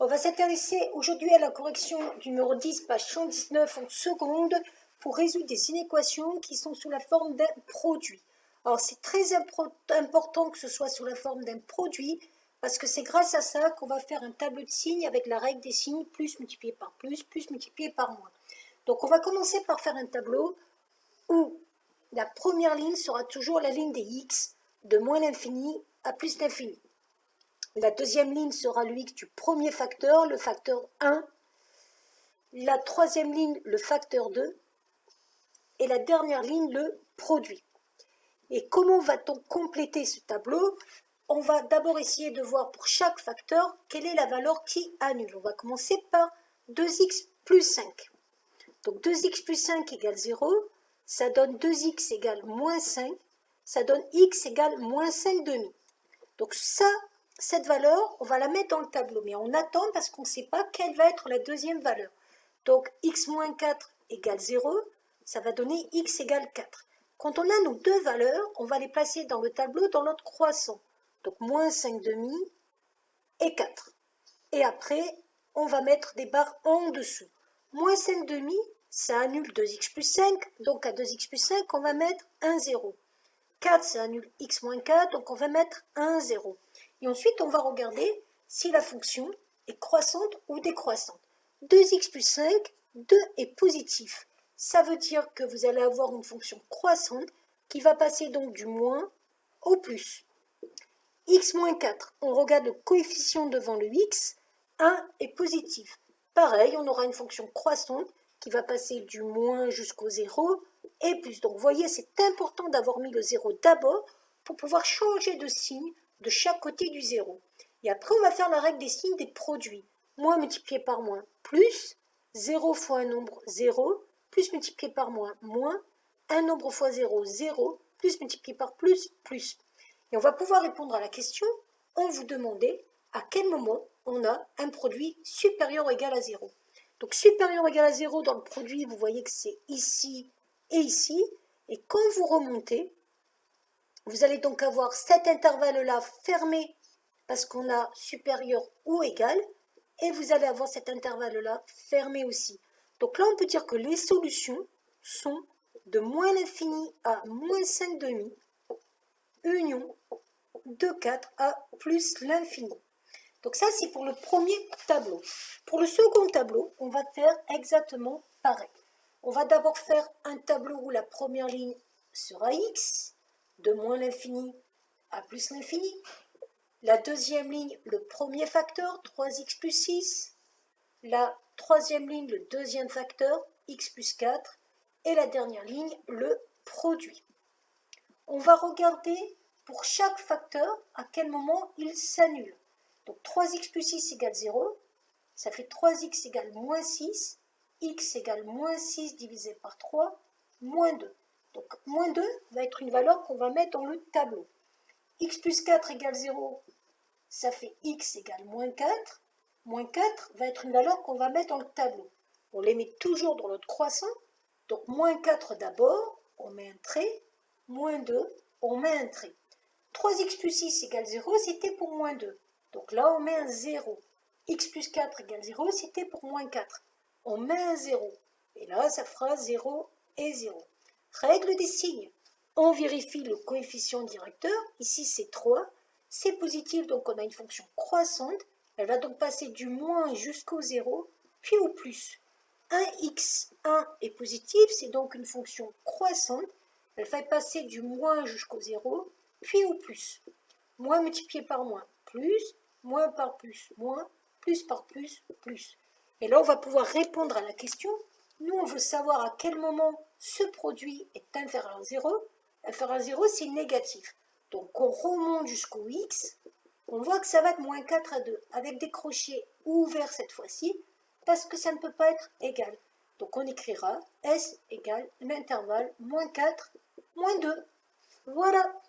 On va s'intéresser aujourd'hui à la correction du numéro 10, page 119 en seconde, pour résoudre des inéquations qui sont sous la forme d'un produit. Alors c'est très important que ce soit sous la forme d'un produit, parce que c'est grâce à ça qu'on va faire un tableau de signes avec la règle des signes, plus multiplié par plus multiplié par moins. Donc on va commencer par faire un tableau où la première ligne sera toujours la ligne des x, de moins l'infini à plus l'infini. La deuxième ligne sera le x du premier facteur, le facteur 1. La troisième ligne, le facteur 2. Et la dernière ligne, le produit. Et comment va-t-on compléter ce tableau? On va d'abord essayer de voir pour chaque facteur quelle est la valeur qui annule. On va commencer par 2x plus 5. Donc 2x plus 5 égale 0. Ça donne 2x égale moins 5. Ça donne x égale moins 5 demi. Donc cette valeur, on va la mettre dans le tableau, mais on attend parce qu'on ne sait pas quelle va être la deuxième valeur. Donc x moins 4 égale 0, ça va donner x égale 4. Quand on a nos deux valeurs, on va les placer dans le tableau dans l'ordre croissant. Donc moins 5 demi et 4. Et après, on va mettre des barres en dessous. Moins 5 demi, ça annule 2x plus 5, donc à 2x plus 5, on va mettre 1, 0. 4, ça annule x moins 4, donc on va mettre 1, 0. Et ensuite, on va regarder si la fonction est croissante ou décroissante. 2x plus 5, 2 est positif. Ça veut dire que vous allez avoir une fonction croissante qui va passer donc du moins au plus. X moins 4, on regarde le coefficient devant le x, 1 est positif. Pareil, on aura une fonction croissante qui va passer du moins jusqu'au 0 et plus. Donc vous voyez, c'est important d'avoir mis le 0 d'abord pour pouvoir changer de signe de chaque côté du 0. Et après, on va faire la règle des signes des produits. Moins multiplié par moins, plus, 0 fois un nombre, 0, plus multiplié par moins, moins, un nombre fois 0, 0, plus multiplié par plus, plus. Et on va pouvoir répondre à la question en vous demandant à quel moment on a un produit supérieur ou égal à 0. Donc supérieur ou égal à 0 dans le produit, vous voyez que c'est ici et ici. Et quand vous remontez, vous allez donc avoir cet intervalle-là fermé parce qu'on a supérieur ou égal. Et vous allez avoir cet intervalle-là fermé aussi. Donc là, on peut dire que les solutions sont de moins l'infini à moins 5 demi, union de 4 à plus l'infini. Donc ça, c'est pour le premier tableau. Pour le second tableau, on va faire exactement pareil. On va d'abord faire un tableau où la première ligne sera x, de moins l'infini à plus l'infini. La deuxième ligne, le premier facteur, 3x plus 6. La troisième ligne, le deuxième facteur, x plus 4. Et la dernière ligne, le produit. On va regarder pour chaque facteur à quel moment il s'annule. Donc 3x plus 6 égale 0, ça fait 3x égale moins 6, x égale moins 6 divisé par 3, moins 2. Donc moins 2 va être une valeur qu'on va mettre dans le tableau. X plus 4 égale 0, ça fait x égale moins 4. Moins 4 va être une valeur qu'on va mettre dans le tableau. On les met toujours dans l'ordre croissant. Donc moins 4 d'abord, on met un trait. Moins 2, on met un trait. 3x plus 6 égale 0, c'était pour moins 2. Donc là, on met un 0. X plus 4 égale 0, c'était pour moins 4. On met un 0. Et là, ça fera 0 et 0. Règle des signes. On vérifie le coefficient directeur. Ici, c'est 3. C'est positif, donc on a une fonction croissante. Elle va donc passer du moins jusqu'au 0, puis au plus. 1x, 1 est positif, c'est donc une fonction croissante. Elle fait passer du moins jusqu'au 0, puis au plus. Moins multiplié par moins, plus. Moins par plus, moins. Plus par plus, plus. Et là, on va pouvoir répondre à la question. Nous, on veut savoir à quel moment ce produit est inférieur à 0. Inférieur à 0, c'est négatif. Donc, on remonte jusqu'au x. On voit que ça va de moins 4 à 2, avec des crochets ouverts cette fois-ci, parce que ça ne peut pas être égal. Donc, on écrira S égale l'intervalle moins 4, moins 2. Voilà.